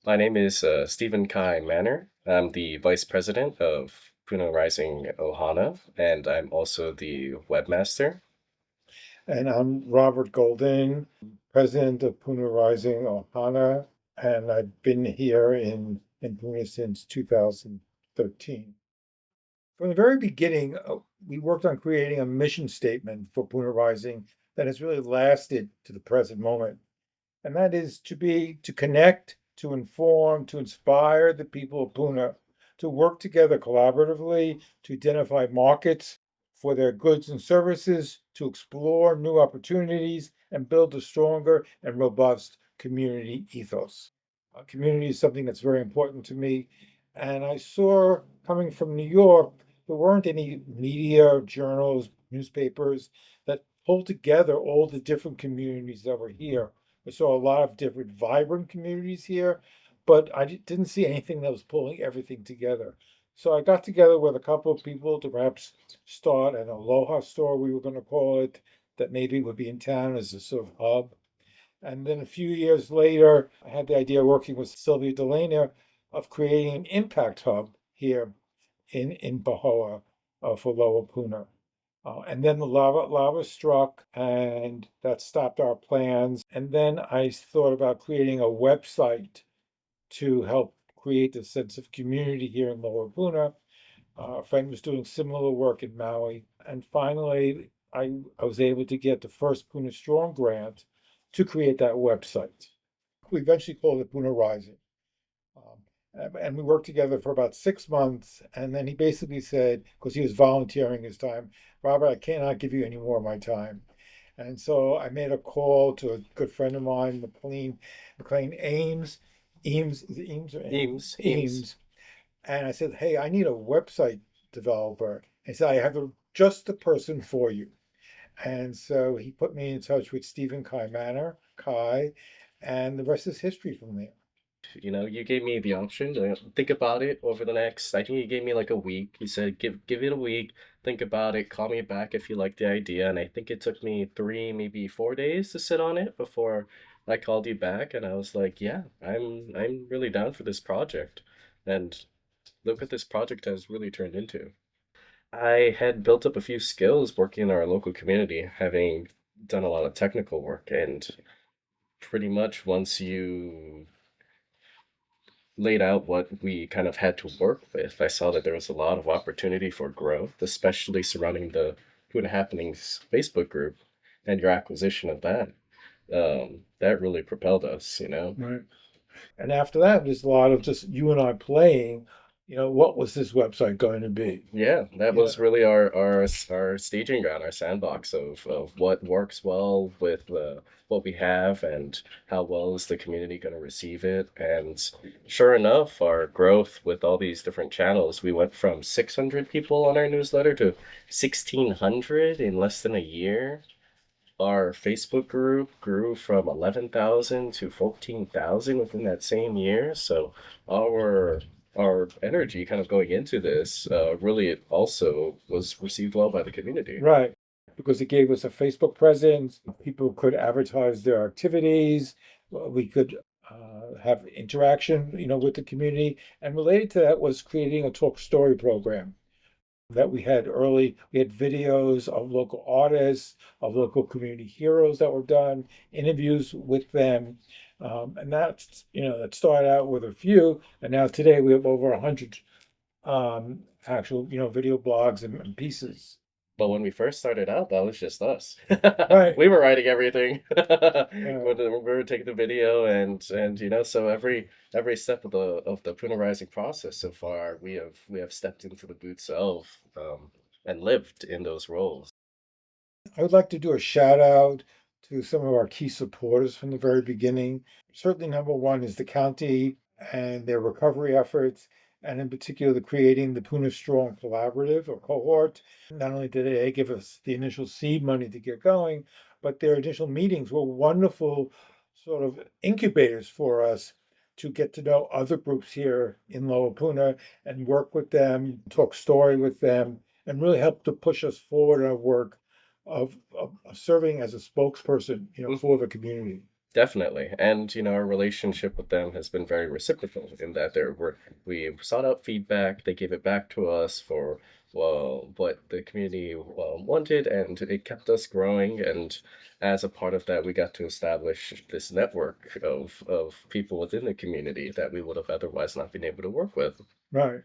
My name is Stephen Kai Manor. I'm the Vice President of Puna Rising Ohana, and I'm also the webmaster. And I'm Robert Golden, president of Puna Rising Ohana, and I've been here in Puna since 2013. From the very beginning, we worked on creating a mission statement for Puna Rising that has really lasted to the present moment. And that is to connect, to inform, to inspire the people of Pune to work together collaboratively to identify markets for their goods and services, to explore new opportunities, and build a stronger and robust community ethos. Community is something that's very important to me. And I saw coming from New York, there weren't any media, journals, newspapers that pulled together all the different communities that were here. I saw a lot of different vibrant communities here, but I didn't see anything that was pulling everything together. So I got together with a couple of people to perhaps start an Aloha store, we were going to call it, that maybe would be in town as a sort of hub. And then a few years later, I had the idea working with Sylvia Delana of creating an impact hub here in Pahoa for Lower Puna. And then the lava struck, and that stopped our plans. And then I thought about creating a website to help create the sense of community here in Lower Puna. A friend was doing similar work in Maui. And finally, I was able to get the first Puna Strong grant to create that website. We eventually called it Puna Rising. And we worked together for about 6 months. And then he basically said, because he was volunteering his time, Robert, I cannot give you any more of my time. And so I made a call to a good friend of mine, McLean Eames, is it Eames or Ames? Eames. Eames. And I said, hey, I need a website developer. He said, I have just the person for you. And so he put me in touch with Stephen Kai, and the rest is history from there. You gave me the option to think about it over the next. I think you gave me like a week. You said give it a week, think about it, call me back if you like the idea. And I think it took me 3, maybe 4 days to sit on it before I called you back. And I was like, yeah, I'm really down for this project. And look what this project has really turned into. I had built up a few skills working in our local community, having done a lot of technical work, and pretty much once you laid out what we kind of had to work with, I saw that there was a lot of opportunity for growth, especially surrounding the Food Happenings Facebook group and your acquisition of that. That really propelled us. Right. And after that, there's a lot of just you and I playing, what was this website going to be? Yeah, that Yeah, was really our staging ground, our sandbox of what works well with what we have and how well is the community going to receive it. And sure enough, our growth with all these different channels, we went from 600 people on our newsletter to 1,600 in less than a year. Our Facebook group grew from 11,000 to 14,000 within that same year. So our our energy kind of going into this really it also was received well by the community. right. Because it gave us a Facebook presence. People could advertise their activities. We could have interaction, with the community. And related to that was creating a talk story program that we had early. We had videos of local artists, of local community heroes that were done, interviews with them. And that started out with a few, and now today we have over 100 actual, video blogs and pieces. But when we first started out, that was just us. Right. We were writing everything. Uh, We were taking the video and so every step of the Puna Rising process so far, we have stepped into the boots of and lived in those roles. I would like to do a shout out to some of our key supporters from the very beginning. Certainly, number one is the county and their recovery efforts, and in particular, the creating the Puna Strong Collaborative or cohort. Not only did they give us the initial seed money to get going, but their initial meetings were wonderful sort of incubators for us to get to know other groups here in Lower Puna and work with them, talk story with them, and really help to push us forward in our work of serving as a spokesperson, for the community. Definitely. And, our relationship with them has been very reciprocal in that we sought out feedback, they gave it back to us for, well, what the community wanted, and it kept us growing. And as a part of that, we got to establish this network of people within the community that we would have otherwise not been able to work with. Right.